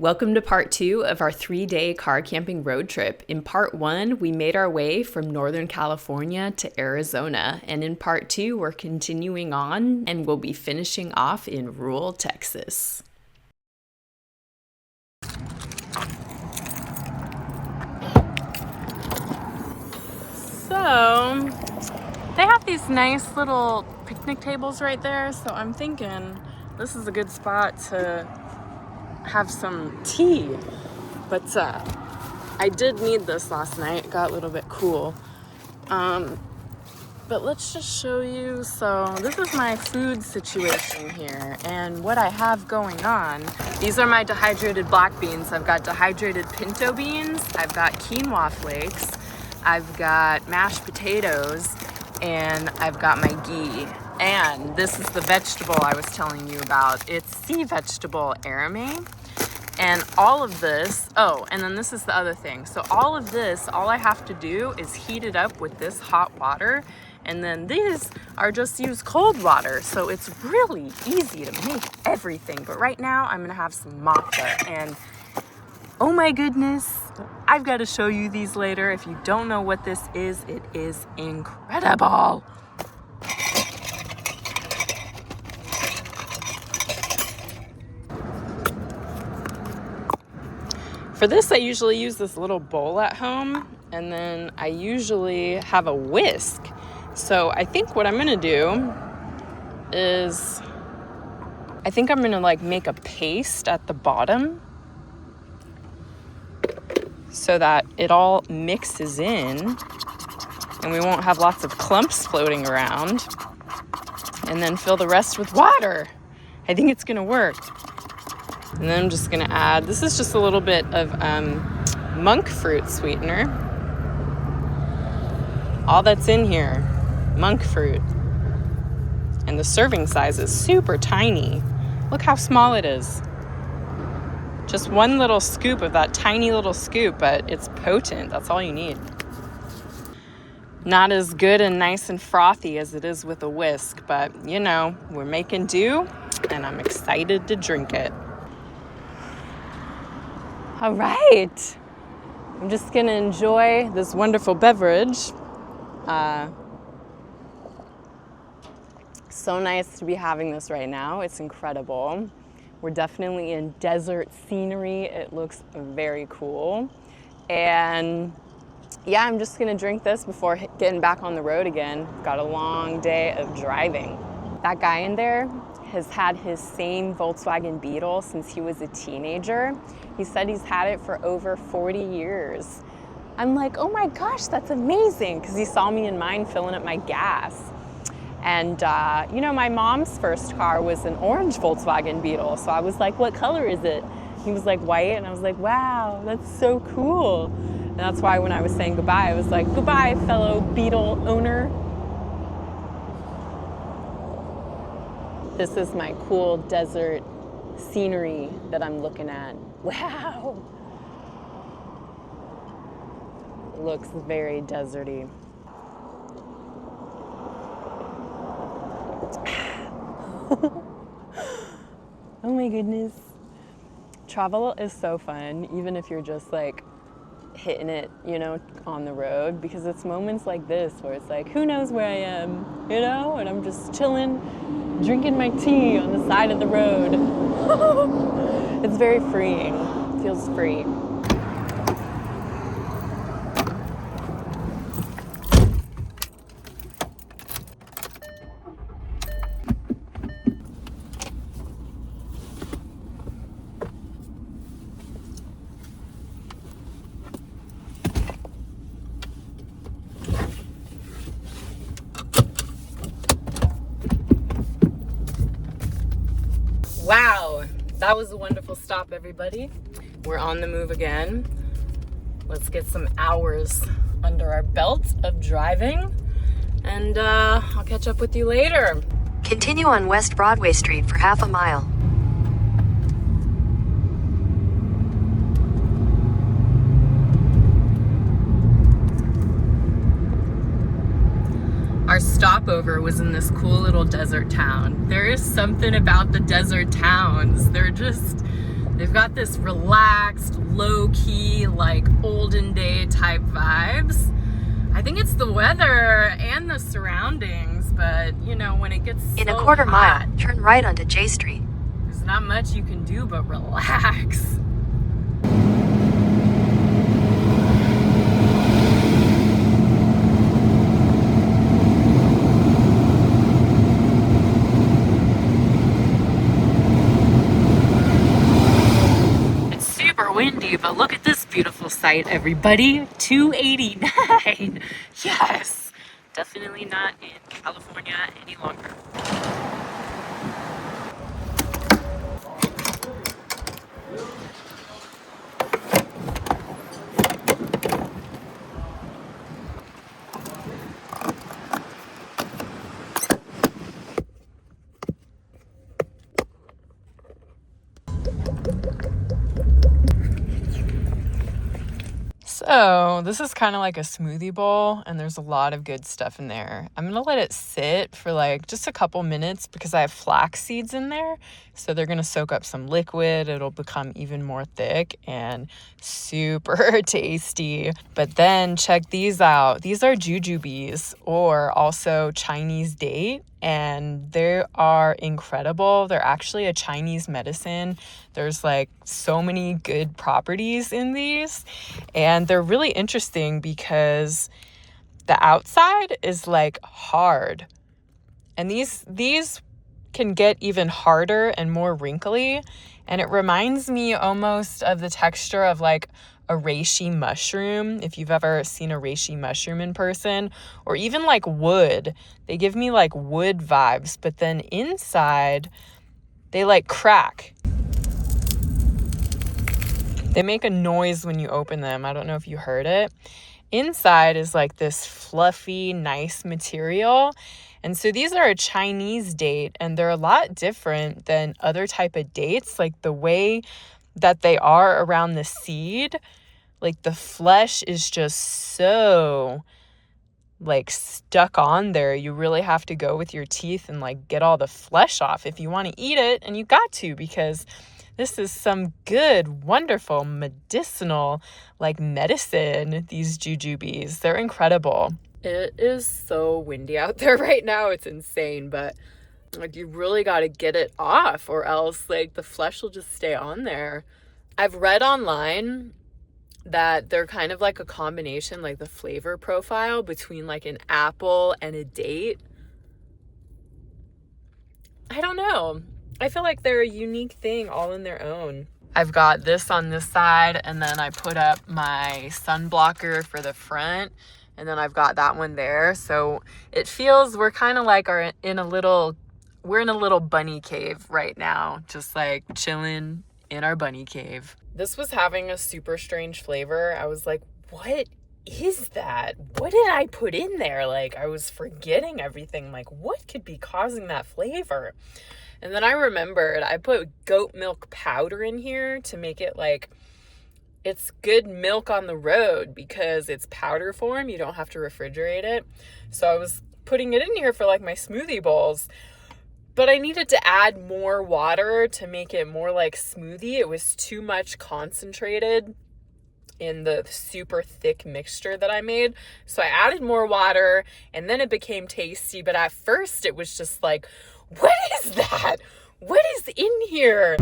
Welcome to part 2 of our 3-day car camping road trip. In part 1, we made our way from Northern California to Arizona. And in part 2, we're continuing on and we'll be finishing off in rural Texas. So, they have these nice little picnic tables right there. So I'm thinking this is a good spot to have some tea, but I did need this last night. It got a little bit cool, but let's just show you. So this is my food situation here and what I have going on. These are my dehydrated black beans. I've got dehydrated pinto beans, I've got quinoa flakes, I've got mashed potatoes, and I've got my ghee. And this is the vegetable I was telling you about. It's sea vegetable arame. And all of this, oh, and then this is the other thing. So all of this, all I have to do is heat it up with this hot water. And then these are just use cold water. So it's really easy to make everything. But right now I'm gonna have some matcha. And oh my goodness, I've got to show you these later. If you don't know what this is, it is incredible. For this, I usually use this little bowl at home, and then I usually have a whisk. So I think what I'm gonna do is, I think I'm gonna make a paste at the bottom so that it all mixes in and we won't have lots of clumps floating around, and then fill the rest with water. I think it's gonna work. And then I'm just gonna add, this is just a little bit of monk fruit sweetener. All that's in here, monk fruit. And the serving size is super tiny. Look how small it is. Just one little scoop of that tiny little scoop, but it's potent, that's all you need. Not as good and nice and frothy as it is with a whisk, but you know, we're making do, and I'm excited to drink it. All right, I'm just gonna enjoy this wonderful beverage. So nice to be having this right now. It's incredible. We're definitely in desert scenery. It looks very cool. And yeah, I'm just gonna drink this before getting back on the road again. Got a long day of driving. That guy in there has had his same Volkswagen Beetle since he was a teenager. He said he's had it for over 40 years. I'm like, oh my gosh, that's amazing, because he saw me in mine filling up my gas. And you know, my mom's first car was an orange Volkswagen Beetle, so I was like, what color is it? He was like, white, and I was like, wow, that's so cool. And that's why when I was saying goodbye, I was like, goodbye, fellow Beetle owner. This is my cool desert scenery that I'm looking at. Wow. It looks very deserty. Oh my goodness. Travel is so fun, even if you're just hitting it, you know, on the road, because it's moments like this where it's like, who knows where I am, you know, and I'm just chilling, drinking my tea on the side of the road. It's very freeing. It feels free. Wow, that was a wonderful stop, everybody. We're on the move again. Let's get some hours under our belt of driving, and I'll catch up with you later. Continue on West Broadway Street for half a mile. Our stopover was in this cool little desert town. There is something about the desert towns. They've got this relaxed, low-key, like olden day type vibes. I think it's the weather and the surroundings, but you know, when it gets In so a quarter hot, mile, turn right onto J Street. there's not much you can do but relax. Windy, but look at this beautiful sight, everybody. 289. Yes, definitely not in California any longer. So this is kind of like a smoothie bowl, and there's a lot of good stuff in there. I'm gonna let it sit for like just a couple minutes because I have flax seeds in there, so they're gonna soak up some liquid. It'll become even more thick and super tasty. But then check these out. These are jujubes, or also Chinese date, and they are incredible. They're actually a Chinese medicine. There's like so many good properties in these, and they're really interesting because the outside is like hard, and these can get even harder and more wrinkly, and it reminds me almost of the texture of like a reishi mushroom, if you've ever seen a reishi mushroom in person, or even like wood. They give me like wood vibes, but then inside they like crack. They make a noise when you open them. I don't know if you heard it. Inside is like this fluffy, nice material. And so these are a Chinese date, and they're a lot different than other type of dates. Like the way that they are around the seed, like the flesh is just so like stuck on there. You really have to go with your teeth and like get all the flesh off if you want to eat it, and you got to, because this is some good, wonderful, medicinal, like medicine, these jujubes. They're incredible. It is so windy out there right now. It's insane, but like you really got to get it off, or else like the flesh will just stay on there. I've read online that they're kind of like a combination, like the flavor profile between like an apple and a date. I don't know. I feel like they're a unique thing all in their own. I've got this on this side, and then I put up my sun blocker for the front, and then I've got that one there. So it feels we're kind of like we're in a little bunny cave right now, just like chilling in our bunny cave. This was having a super strange flavor. I was like, what is that? What did I put in there? Like, I was forgetting everything. Like, what could be causing that flavor? And then I remembered I put goat milk powder in here to make it like it's good milk on the road, because it's powder form. You don't have to refrigerate it. So I was putting it in here for like my smoothie bowls, but I needed to add more water to make it more like smoothie. It was too much concentrated in the super thick mixture that I made. So I added more water, and then it became tasty. But at first it was just like, what is that? What is in here?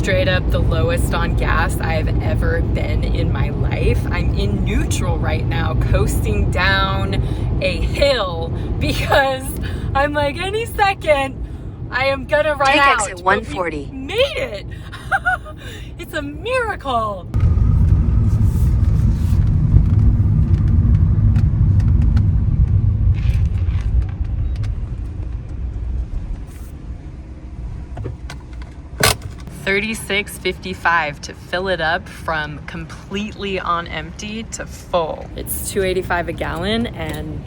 straight up the lowest on gas I've ever been in my life. I'm in neutral right now, coasting down a hill because I'm like, any second I am gonna run out. Take exit 140. But we made it. It's a miracle. $36.55 to fill it up from completely on empty to full. It's $2.85 a gallon, and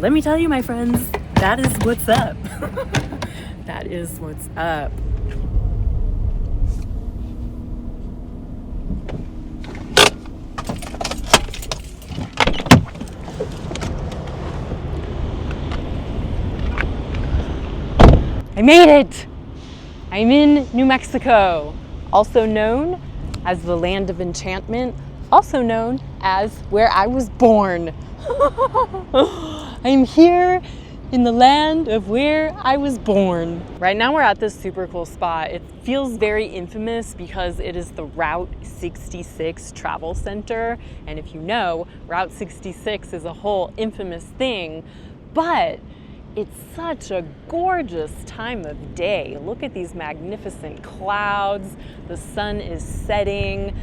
let me tell you, my friends, that is what's up. That is what's up. I made it! I'm in New Mexico, also known as the land of enchantment, also known as where I was born. I'm here in the land of where I was born. Right now we're at this super cool spot. It feels very infamous because it is the Route 66 travel center. And if you know, Route 66 is a whole infamous thing, but it's such a gorgeous time of day. Look at these magnificent clouds. The sun is setting.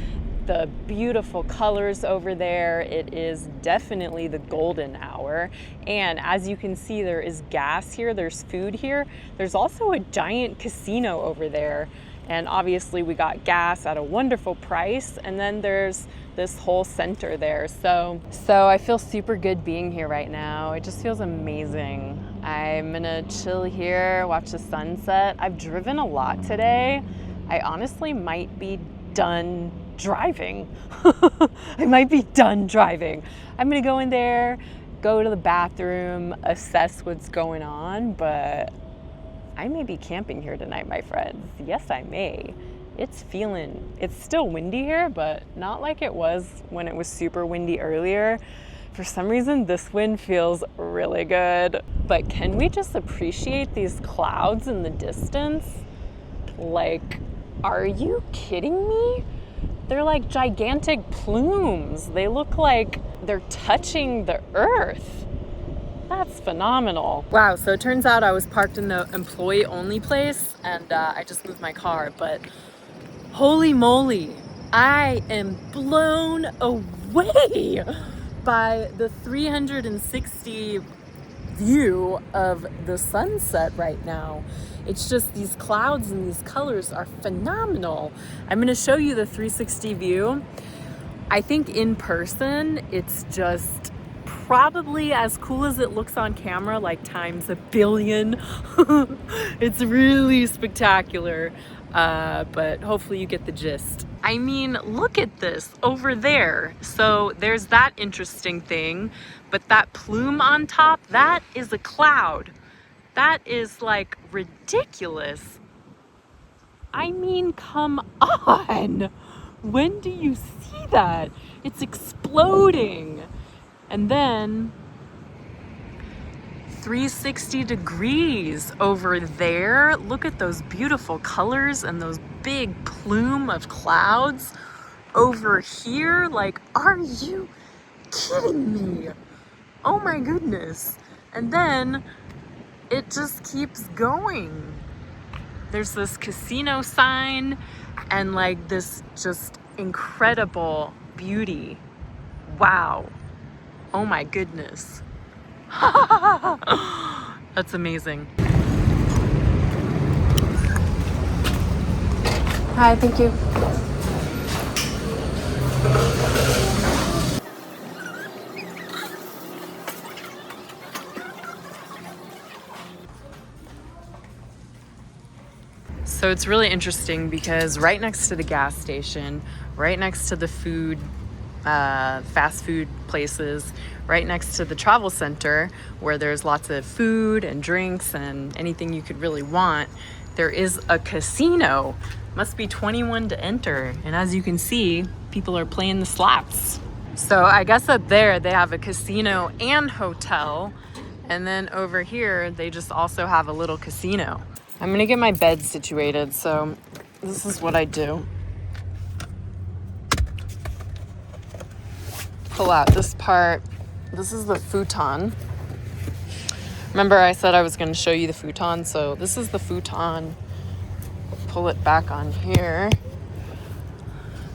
The beautiful colors over there. It is definitely the golden hour. And as you can see, there is gas here. There's food here. There's also a giant casino over there. And obviously we got gas at a wonderful price. And then there's this whole center there. So I feel super good being here right now. It just feels amazing. I'm gonna chill here, watch the sunset. I've driven a lot today. I honestly might be done driving. I might be done driving. I'm gonna go in there, go to the bathroom, assess what's going on, but I may be camping here tonight, my friends. Yes, I may. It's still windy here, but not like it was when it was super windy earlier. For some reason, this wind feels really good. But can we just appreciate these clouds in the distance? Like, are you kidding me? They're like gigantic plumes. They look like they're touching the earth. That's phenomenal. Wow, so it turns out I was parked in the employee only place and I just moved my car, but holy moly, I am blown away by the 360 view of the sunset right now. It's just these clouds and these colors are phenomenal. I'm gonna show you the 360 view. I think in person, it's just probably as cool as it looks on camera, like times a billion. It's really spectacular, but hopefully you get the gist. I mean, look at this over there. So there's that interesting thing, but that plume on top, that is a cloud. That is like ridiculous. I mean, come on. When do you see that? It's exploding. And then 360 degrees over there. Look at those beautiful colors and those big plume of clouds over here. Like, are you kidding me? Oh my goodness. And then it just keeps going. There's this casino sign and like this just incredible beauty. Wow. Oh my goodness. That's amazing. Hi, thank you. So it's really interesting because right next to the gas station, right next to the food, fast food places, right next to the travel center where there's lots of food and drinks and anything you could really want, there is a casino. Must be 21 to enter. And as you can see, people are playing the slots. So I guess up there they have a casino and hotel. And then over here, they just also have a little casino. I'm gonna get my bed situated. So this is what I do. Pull out this part. This is the futon. Remember I said I was going to show you the futon, so this is the futon. Pull it back on here.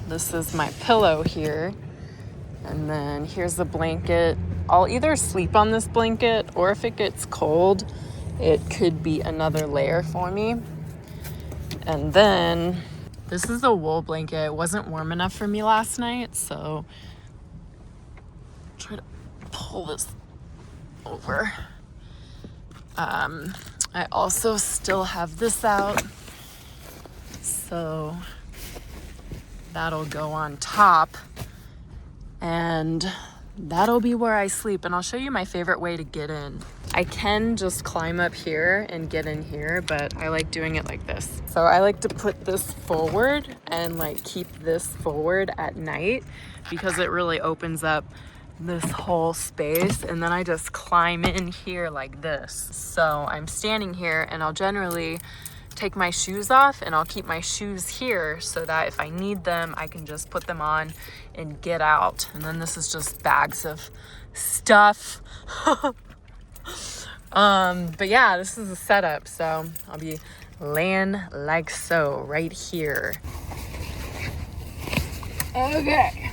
This is my pillow here. And then here's the blanket. I'll either sleep on this blanket, or if it gets cold, it could be another layer for me. And then this is a wool blanket. It wasn't warm enough for me last night, so try to pull this over. I also still have this out, so that'll go on top, and that'll be where I sleep. And I'll show you my favorite way to get in. I can just climb up here and get in here, but I like doing it like this. So I like to put this forward and like keep this forward at night, because it really opens up this whole space, and then I just climb in here like this. So I'm standing here, and I'll generally take my shoes off, and I'll keep my shoes here so that if I need them, I can just put them on and get out. And then this is just bags of stuff. But yeah, this is the setup. So I'll be laying like so right here. Okay,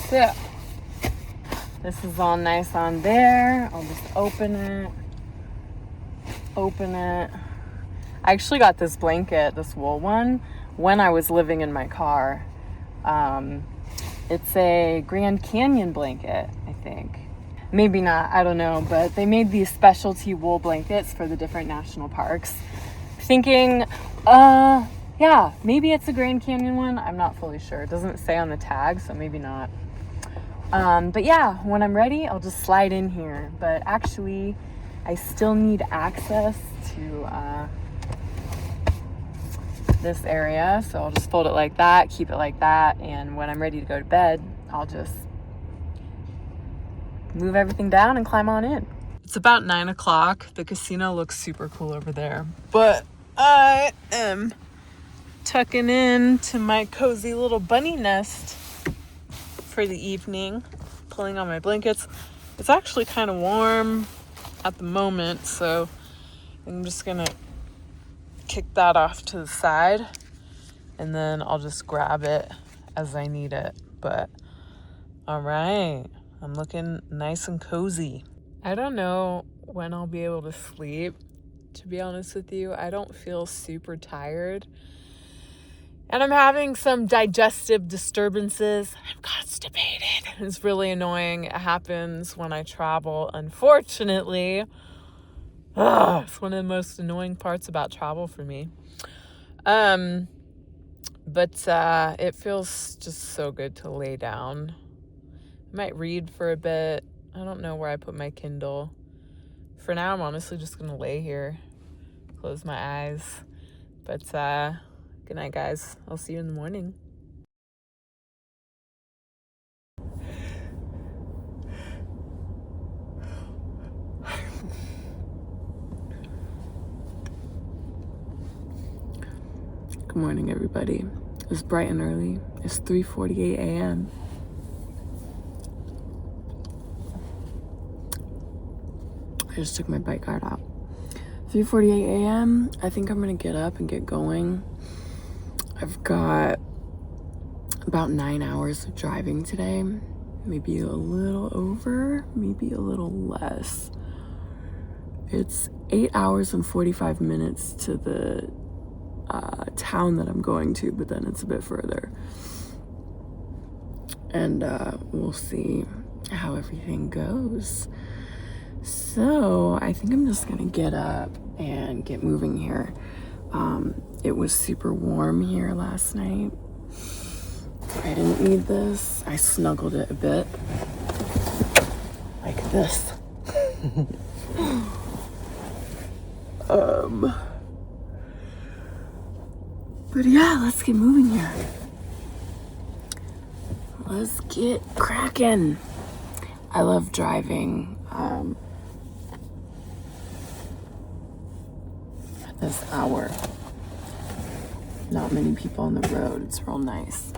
so this is all nice on there. I'll just open it. I actually got this blanket, this wool one, when I was living in my car. It's a Grand Canyon blanket, I think. Maybe not, I don't know, but they made these specialty wool blankets for the different national parks. Thinking, yeah, maybe it's a Grand Canyon one. I'm not fully sure. It doesn't say on the tag, so maybe not. But yeah, when I'm ready, I'll just slide in here. But actually, I still need access to this area. So I'll just fold it like that, keep it like that. And when I'm ready to go to bed, I'll just move everything down and climb on in. It's about 9 o'clock. The casino looks super cool over there. But I am tucking in to my cozy little bunny nest for the evening, pulling on my blankets. It's actually kind of warm at the moment, so I'm just gonna kick that off to the side, and then I'll just grab it as I need it. But all right, I'm looking nice and cozy. I don't know when I'll be able to sleep, to be honest with you. I don't feel super tired, and I'm having some digestive disturbances. I'm constipated. It's really annoying. It happens when I travel, unfortunately. It's one of the most annoying parts about travel for me. But it feels just so good to lay down. I might read for a bit. I don't know where I put my Kindle. For now, I'm honestly just going to lay here, close my eyes. But good night, guys. I'll see you in the morning. Good morning, everybody. It's bright and early. It's 3:48 a.m. I just took my bike guard out. 3:48 a.m. I think I'm gonna get up and get going. I've got about 9 hours of driving today. Maybe a little over, maybe a little less. It's 8 hours and 45 minutes to the town that I'm going to, but then it's a bit further. And we'll see how everything goes. So I think I'm just gonna get up and get moving here. It was super warm here last night. I didn't need this. I snuggled it a bit like this. But yeah, let's get moving here. Let's get cracking. I love driving at this hour. not many people on the road. It's real nice.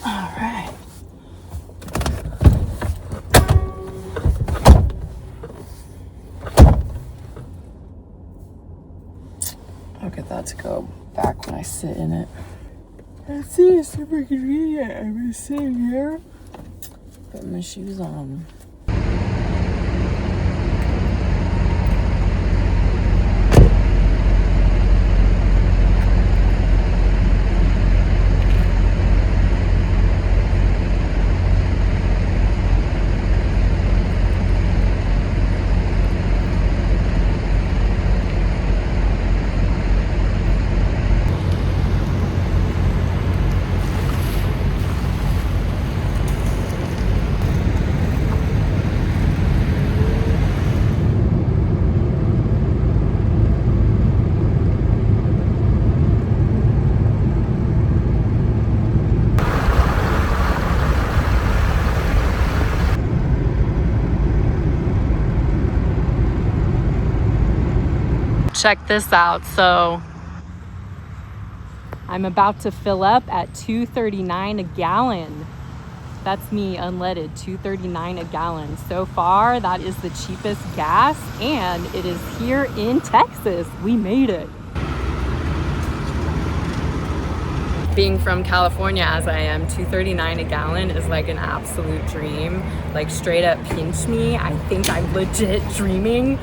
All right. I'll get that to go back when I sit in it. That's it, it's super convenient. I'm just sitting here, putting my shoes on. Check this out. So I'm about to fill up at $2.39 a gallon. That's me unleaded, $2.39 a gallon. So far, that is the cheapest gas, and it is here in Texas. We made it. Being from California as I am, $2.39 a gallon is like an absolute dream. Like straight up pinch me. I think I'm legit dreaming.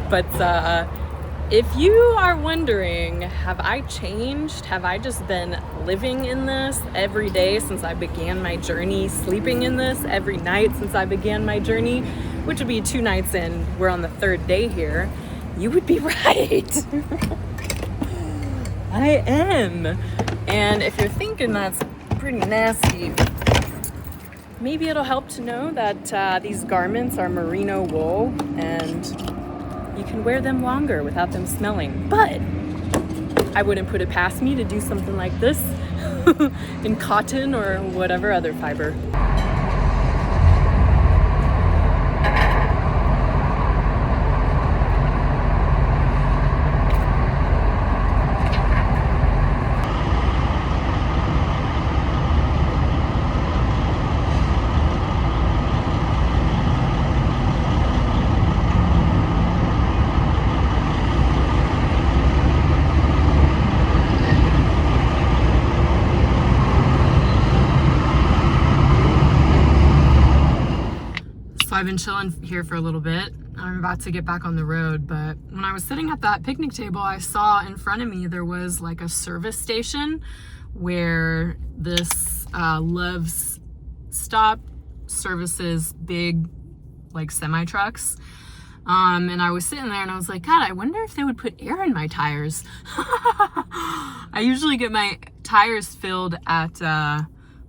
But if you are wondering, have I changed? Have I just been living in this every day since I began my journey, sleeping in this every night since I began my journey, which would be 2 nights in, we're on the 3rd day here, you would be right. I am. And if you're thinking that's pretty nasty, maybe it'll help to know that these garments are merino wool and you can wear them longer without them smelling. But I wouldn't put it past me to do something like this in cotton or whatever other fiber. I've been chilling here for a little bit. I'm about to get back on the road, but when I was sitting at that picnic table, I saw in front of me there was like a service station where this Love's Stop services big like semi trucks. And I was sitting there and I was like, God, I wonder if they would put air in my tires. I usually get my tires filled at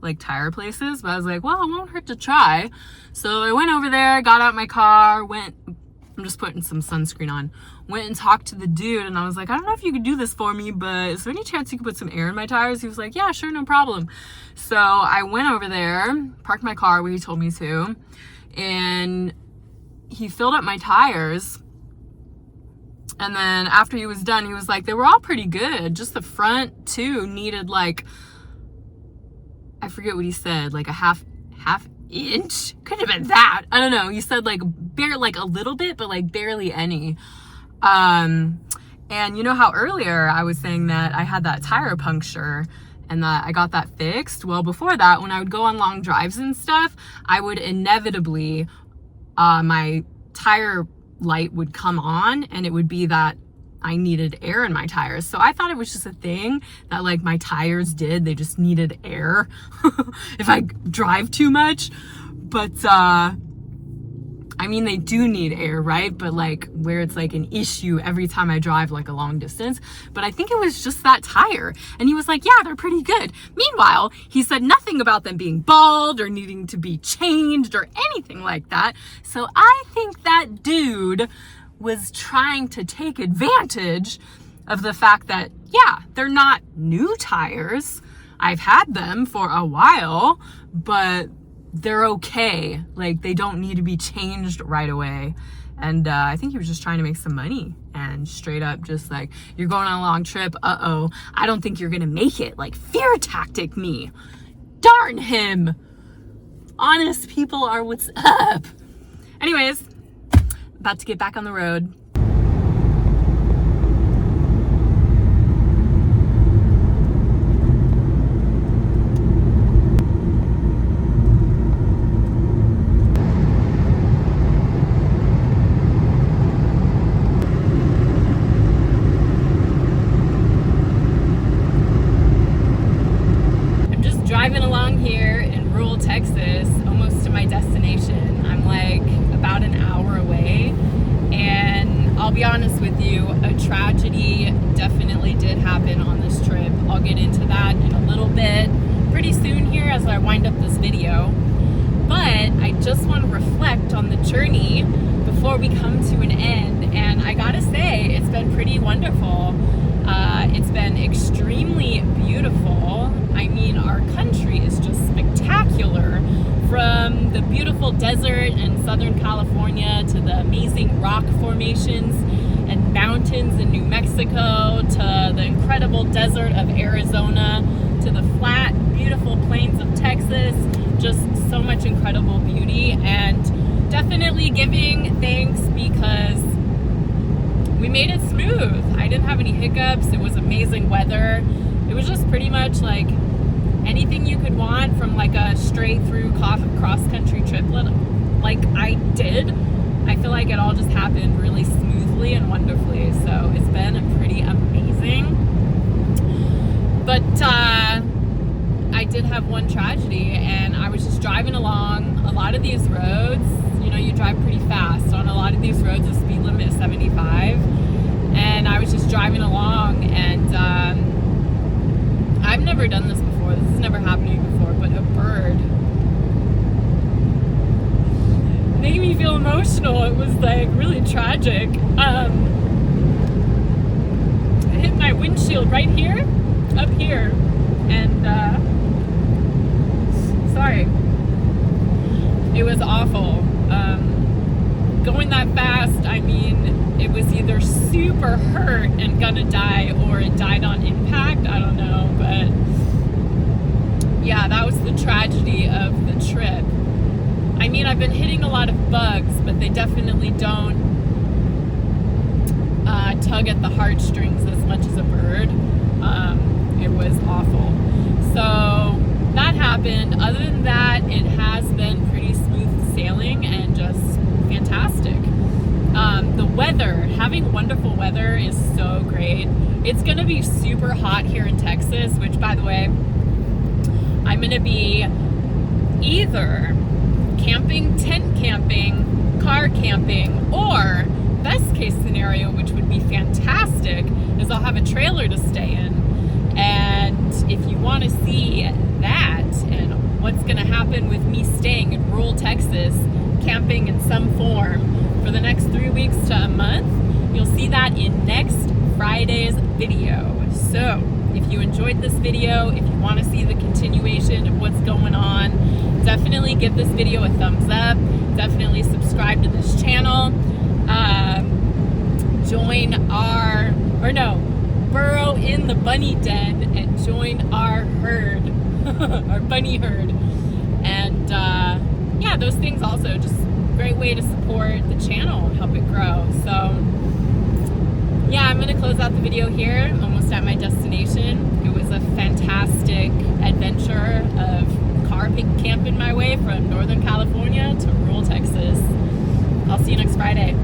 like tire places, but I was like, well, it won't hurt to try. So I went over there, got out my car, I'm just putting some sunscreen on, went and talked to the dude, and I was like, I don't know if you could do this for me, but is there any chance you could put some air in my tires? He was like, yeah, sure, no problem. So I went over there, parked my car where he told me to, and he filled up my tires. And then after he was done, he was like, they were all pretty good. Just the front two needed like, I forget what he said, like a half inch, could have been that, I don't know. He said like like a little bit, but like barely any. And you know how earlier I was saying that I had that tire puncture and that I got that fixed? Well, before that, when I would go on long drives and stuff, I would inevitably my tire light would come on and it would be that I needed air in my tires. So I thought it was just a thing that like my tires did. They just needed air if I drive too much. But I mean, they do need air, right? But like where it's like an issue every time I drive like a long distance. But I think it was just that tire. And he was like, yeah, they're pretty good. Meanwhile, he said nothing about them being bald or needing to be changed or anything like that. So I think that dude was trying to take advantage of the fact that, yeah, they're not new tires. I've had them for a while, but they're okay. Like, they don't need to be changed right away. And I think he was just trying to make some money, and straight up just like, you're going on a long trip, uh-oh, I don't think you're gonna make it. Like, fear tactic me. Darn him. Honest people are what's up. Anyways, about to get back on the road. Driving along here in rural Texas, almost to my destination. I'm like about an hour away, and I'll be honest with you, a tragedy definitely did happen on this trip. I'll get into that in a little bit, pretty soon here as I wind up this video. But I just want to reflect on the journey before we come to an end, and I gotta say, it's been pretty wonderful. It's been extremely beautiful. I mean, our country is just spectacular, from the beautiful desert in Southern California to the amazing rock formations and mountains in New Mexico to the incredible desert of Arizona to the flat, beautiful plains of Texas. Just so much incredible beauty, and definitely giving thanks because we made it smooth. I didn't have any hiccups. It was amazing weather. It was just pretty much like anything you could want from like a straight through cross-country trip like I did. I feel like it all just happened really smoothly and wonderfully. So it's been pretty amazing. But I did have one tragedy, and I was just driving along a lot of these roads. You know, you drive pretty fast on a lot of these roads. The speed limit is 75, and I was just driving along, and I've never done this before. This has never happened to me before, but a bird made me feel emotional. It was like really tragic. It hit my windshield right here, up here, and sorry. It was awful. Going that fast, I mean, it was either super hurt and gonna die, or it died on impact. I don't know, but yeah, that was the tragedy of the trip. I mean, I've been hitting a lot of bugs, but they definitely don't tug at the heartstrings as much as a bird. It was awful. So that happened. Other than that, it has been pretty smooth sailing and just fantastic. The weather, having wonderful weather is so great. It's gonna be super hot here in Texas, which, by the way, I'm gonna be either camping, tent camping, car camping, or best case scenario, which would be fantastic, is I'll have a trailer to stay in. And if you want to see that and what's going to happen with me staying in rural Texas, camping in some form for the next 3 weeks to a month, you'll see that in next Friday's video. So if you enjoyed this video, if you want to see the continuation of what's going on, definitely give this video a thumbs up. Definitely subscribe to this channel. Burrow in the bunny den and join our herd, our bunny herd. And yeah, those things also just a great way to support the channel and help it grow. So yeah, I'm gonna close out the video here. I'm almost at my destination. It was a fantastic adventure of car camping my way from Northern California to rural Texas. I'll see you next Friday.